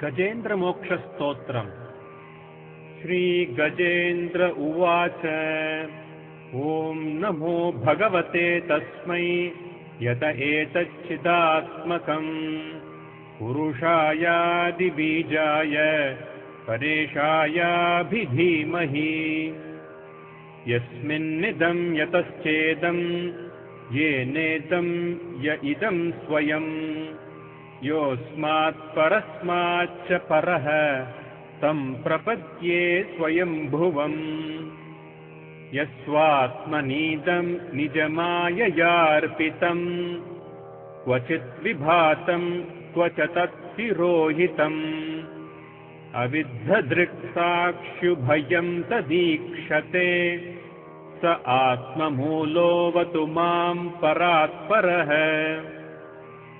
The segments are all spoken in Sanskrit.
गजेन्द्रमोक्षस्तोत्रम्। श्रीगजेन्द्र उवाच। ॐ नमो भगवते तस्मै यत एतच्चिदात्मकम् पुरुषायादिबीजाय परेशायाभिधीमहि। यस्मिन्निदं यतश्चेदं येनेदं य इदं स्वयं योऽस्मात् परस्माच्च परः तं प्रपद्ये स्वयंभुवम्। यस्वात्मनीदं निजमाययार्पितं क्वचित् विभातं क्वच तत्तिरोहितम् अविद्धदृक्साक्षुभयं तदीक्षते स आत्ममूलोऽवतु मां परात्परः।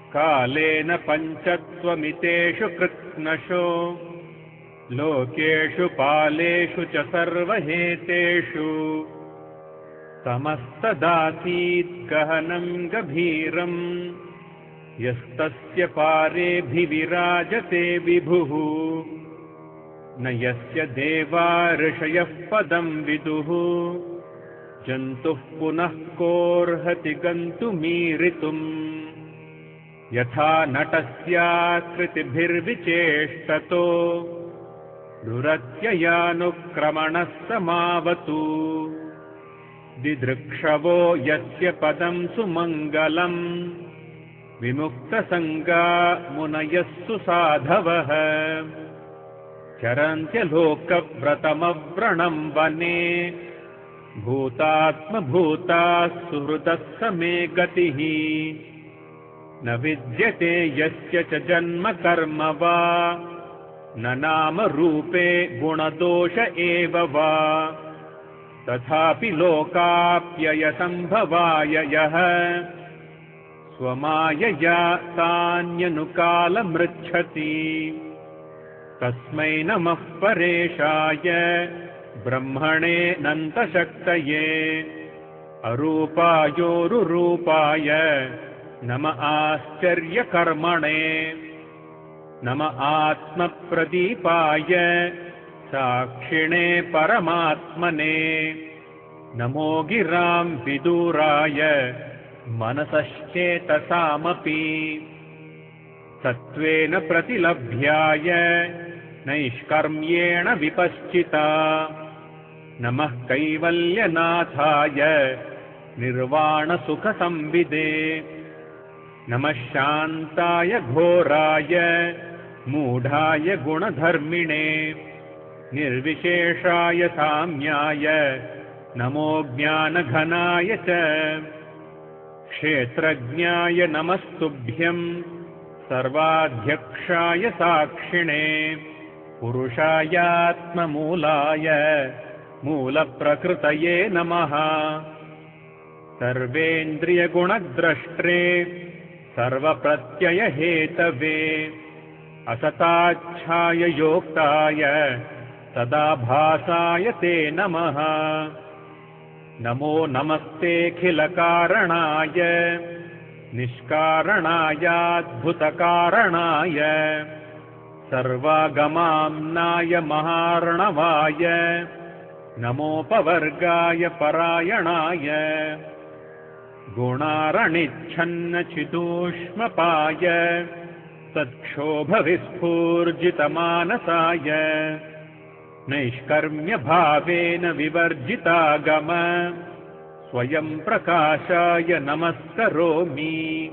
कालेन पञ्चत्वमितेषु कृत्स्नशो लोकेषु पालेषु च सर्वहेतेषु तमस्तदासीत् गहनं गभीरम् यस्तस्य पारेऽभिविराजते विभुः। न यस्य देवा ऋषयः पदं विदुः जन्तुः पुनः कोऽर्हति गन्तुमीरितुम्। यथा नटस्याकृतिभिर्विचेष्टतो दुरत्ययानुक्रमणः समावतु। दिदृक्षवो यस्य पदं सुमङ्गलम् विमुक्तसङ्गा मुनयः सुसाधवः। चरन्त्यलोकव्रतमव्रणं वने भूतात्मभूताः सुहृदः समे गतिः। न विद्यते यस्य च जन्म कर्म वा न नाम रूपे गुणदोष एव वा। तथापि लोकाप्ययसम्भवाय यः स्वमायया तान्यनुकालमृच्छति। तस्मै नमः परेशाय ब्रह्मणेऽनन्तशक्तये अरूपायोरुरूपाय नम आश्चर्यकर्मणे। नम आत्मप्रदीपाय साक्षिणे परमात्मने। नमो गिरां विदुराय मनसश्चेतसामपि। सत्त्वेन प्रतिलभ्याय नैष्कर्म्येण विपश्चिता। नमः कैवल्यनाथाय निर्वाणसुखसंविदे। नमः शान्ताय घोराय मूढाय गुणधर्मिणे। निर्विशेषाय साम्याय नमो ज्ञानघनाय च। क्षेत्रज्ञाय नमस्तुभ्यं सर्वाध्यक्षाय साक्षिणे। पुरुषायात्ममूलाय मूलप्रकृतये नमः। सर्वेन्द्रियगुणद्रष्ट्रे सर्वप्रत्ययहेतवे असताच्छाय योक्ताय सदाभासाय ते नमः। नमो नमस्तेऽखिलकारणाय निष्कारणायाद्भुतकारणाय सर्वागमाम्नाय महार्णवाय नमोपवर्गाय परायणाय। गुणारणिच्छन्नचिदूष्मपाय तत्क्षोभविस्फूर्जितमानसाय नैष्कर्म्यभावेन विवर्जितागम स्वयं प्रकाशाय नमस्करोमि।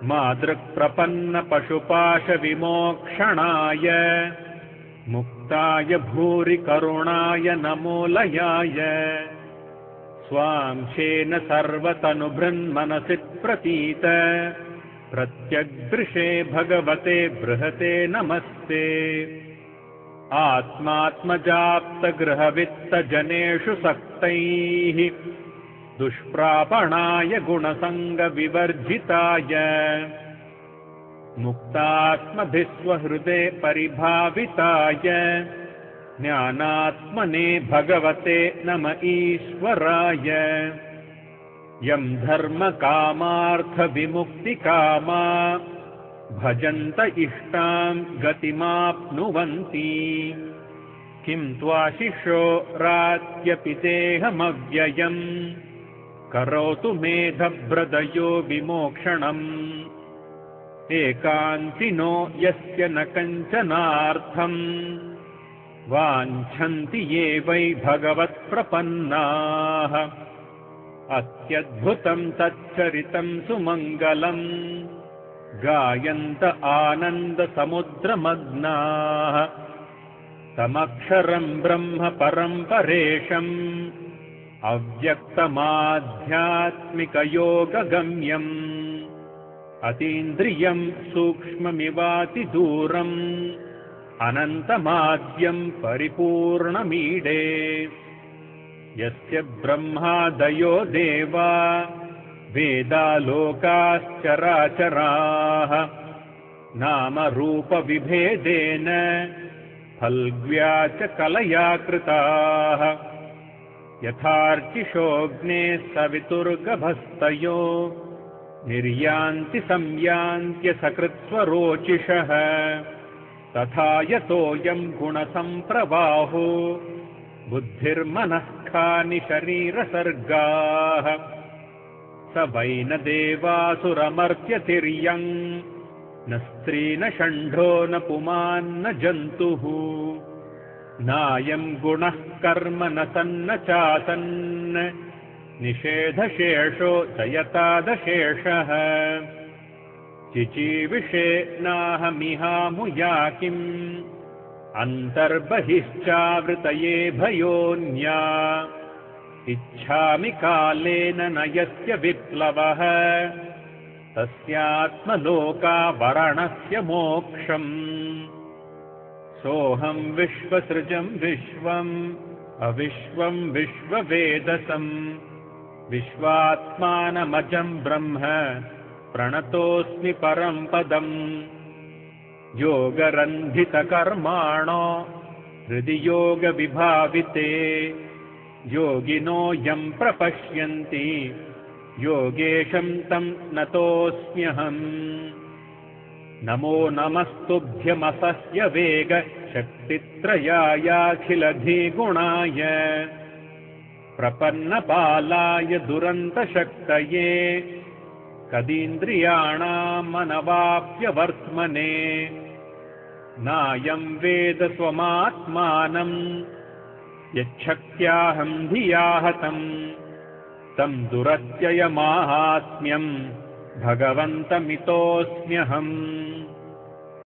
मादृक्प्रपन्नपशुपाशविमोक्षणाय मुक्ताय भूरि करुणाय नमोलयाय। स्वांशेन सर्वतनुभृन्मनसि प्रतीत प्रत्यग्दृशे भगवते बृहते नमस्ते। आत्मात्मजाप्तगृहवित्तजनेषु सक्तैः दुष्प्रापणाय गुणसङ्गविवर्जिताय मुक्तात्मभिस्वहृदे परिभाविताय ज्ञानात्मने भगवते नम ईश्वराय। यं धर्मकामार्थविमुक्तिकामा भजन्त इष्टां गतिमाप्नुवन्ति किं त्वाशिषो रात्यपि देहमव्ययम् करोतु मेधभ्रदयो विमोक्षणम् एकान्तिनो यस्य न कञ्चनार्थम् वाञ्छन्ति ये वै भगवत्प्रपन्नाः अत्यद्भुतं तच्चरितं सुमङ्गलम् गायन्त आनन्दसमुद्रमग्नाः तमक्षरं ब्रह्म परं परेशम् अव्यक्तमाध्यात्मिकयोगगम्यम् अतीन्द्रियं सूक्ष्ममिवातिदूरम् अनन्तमाद्यं परिपूर्णमीडे यस्य ब्रह्मादयो देवा वेदालोकाश्चराचराः नामरूपविभेदेन फल्ग्व्या च कलया कृताः यथार्चिषोऽग्नेः सवितुर्गभस्तयो निर्यान्ति संयान्त्य सकृत्स्वरोचिषः तथा यतोऽयं गुणसम्प्रवाहो बुद्धिर्मनःखानि शरीरसर्गाः स वै न देवासुरमर्त्यतिर्यं न स्त्री न षण्ढो न पुमान्न जन्तुः नायं गुणः कर्म न सन्न चासन् निषेधशेषो जयतादशेषः चिचीविषे नाहमिहामुया किम् अन्तर्बहिश्चावृतये भयोन्या इच्छामि कालेन न यस्य विप्लवः तस्यात्मलोकावरणस्य मोक्षम् सोऽहं विश्वसृजं विश्वम् अविश्वं विश्ववेदसं विश्वात्मानमजं ब्रह्म प्रणतोऽस्मि परं पदम् योगरन्धितकर्माणो हृदि योगविभाविते योगिनो यं प्रपश्यन्ति योगेशं तं नतोऽस्म्यहम् नमो नमस्तुभ्यमसह्य वेग शक्तित्रयायाखिलधिगुणाय प्रपन्नबालाय दुरन्तशक्तये कदीन्द्रियाणामनवाप्यवर्त्मने नायं वेद स्वमात्मानं यच्छक्त्याहं धिया हतम् तं दुरत्ययमाहात्म्यं भगवन्तमितोऽस्म्यहम्